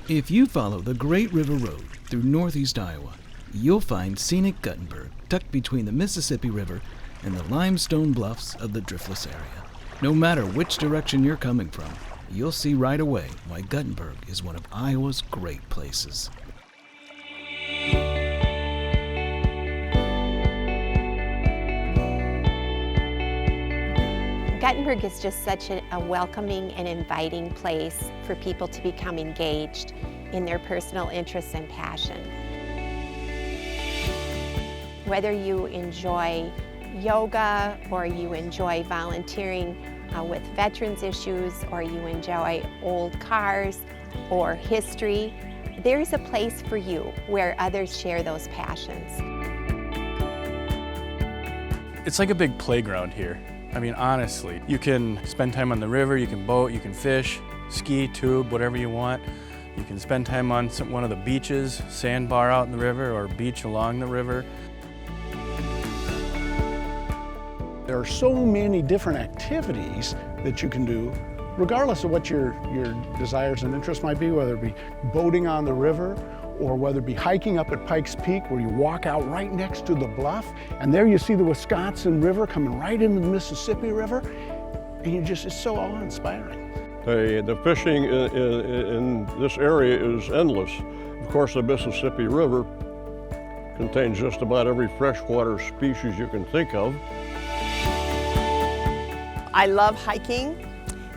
If you follow the Great River Road through northeast Iowa, you'll find scenic Guttenberg tucked between the Mississippi River and the limestone bluffs of the Driftless area. No matter which direction you're coming from, you'll see right away why Guttenberg is one of Iowa's great places. Guttenberg is just such a welcoming and inviting place for people to become engaged in their personal interests and passion. Whether you enjoy yoga or you enjoy volunteering with veterans issues or you enjoy old cars or history, there's a place for you where others share those passions. It's like a big playground here. I mean, honestly, you can spend time on the river, you can boat, you can fish, ski, tube, whatever you want. You can spend time on one of the beaches, sandbar out in the river or beach along the river. There are so many different activities that you can do, regardless of what your desires and interests might be, whether it be boating on the river or whether it be hiking up at Pikes Peak where you walk out right next to the bluff and there you see the Wisconsin River coming right into the Mississippi River, and it's so awe-inspiring. The fishing in this area is endless. Of course, the Mississippi River contains just about every freshwater species you can think of. I love hiking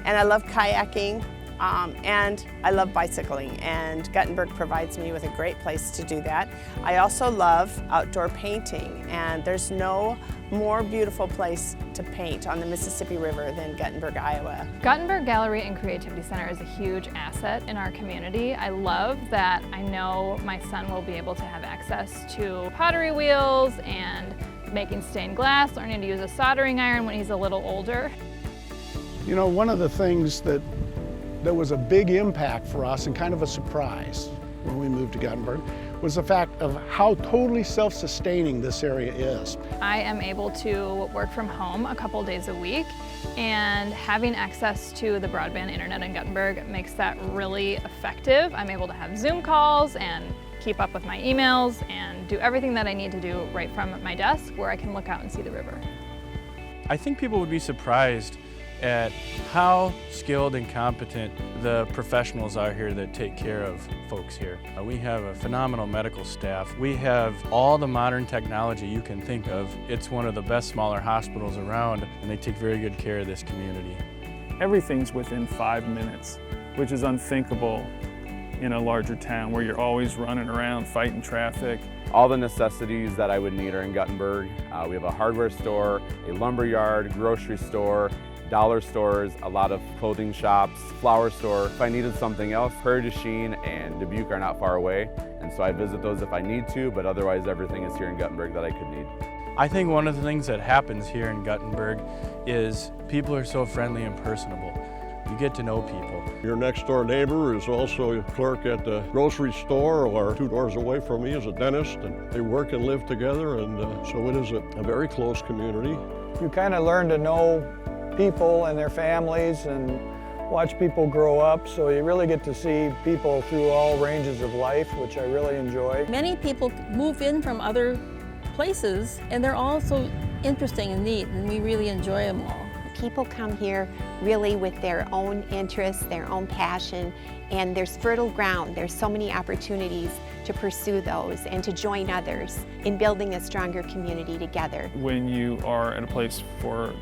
and I love kayaking. And I love bicycling, and Guttenberg provides me with a great place to do that. I also love outdoor painting, and there's no more beautiful place to paint on the Mississippi River than Guttenberg, Iowa. Guttenberg Gallery and Creativity Center is a huge asset in our community. I love that I know my son will be able to have access to pottery wheels and making stained glass, learning to use a soldering iron when he's a little older. You know, one of the things that was a big impact for us and kind of a surprise when we moved to Guttenberg was the fact of how totally self-sustaining this area is. I am able to work from home a couple days a week, and having access to the broadband internet in Guttenberg makes that really effective. I'm able to have Zoom calls and keep up with my emails and do everything that I need to do right from my desk where I can look out and see the river. I think people would be surprised at how skilled and competent the professionals are here that take care of folks here. We have a phenomenal medical staff. We have all the modern technology you can think of. It's one of the best smaller hospitals around, and they take very good care of this community. Everything's within 5 minutes, which is unthinkable in a larger town where you're always running around fighting traffic. All the necessities that I would need are in Guttenberg. We have a hardware store, a lumber yard, grocery store, dollar stores, a lot of clothing shops, flower store. If I needed something else, Prairie du Chien and Dubuque are not far away, and so I visit those if I need to, but otherwise everything is here in Guttenberg that I could need. I think one of the things that happens here in Guttenberg is people are so friendly and personable. You get to know people. Your next door neighbor is also a clerk at the grocery store, or 2 doors away from me is a dentist, and they work and live together, and so it is a very close community. You kind of learn to know people and their families and watch people grow up, so you really get to see people through all ranges of life, which I really enjoy. Many people move in from other places, and they're all so interesting and neat, and we really enjoy them all. People come here really with their own interests, their own passion, and there's fertile ground. There's so many opportunities to pursue those and to join others in building a stronger community together. When you are at a place for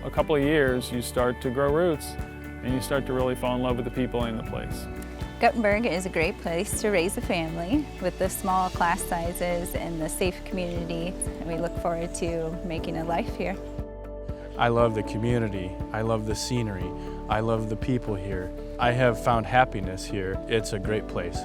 a couple of years, you start to grow roots and you start to really fall in love with the people in the place. Guttenberg is a great place to raise a family with the small class sizes and the safe community, and we look forward to making a life here. I love the community, I love the scenery, I love the people here. I have found happiness here. It's a great place.